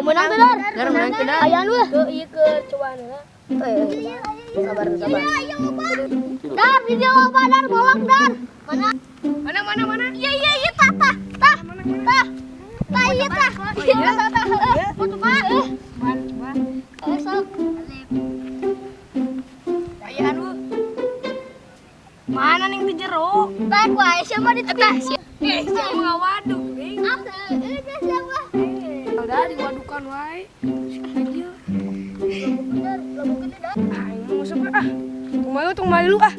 menang tuh Dar. Dar menang tuh Dar. Ayah lu. Ke ieu ke coba heula. Sabar. Dar, video apa Dar? Bolong Dar. Mana? Iya, tah. Tah, iya tah. Foto mah. Sok. Aya anu. Mana ning di jero? Tah, ku aya siapa di teh? Siapa ngawaduk, geuning. Siapa? Udah diwadukan wae. Aja. Bener, lagu gede Dar. Ah, ini masuk ah. Tunggu malu ah.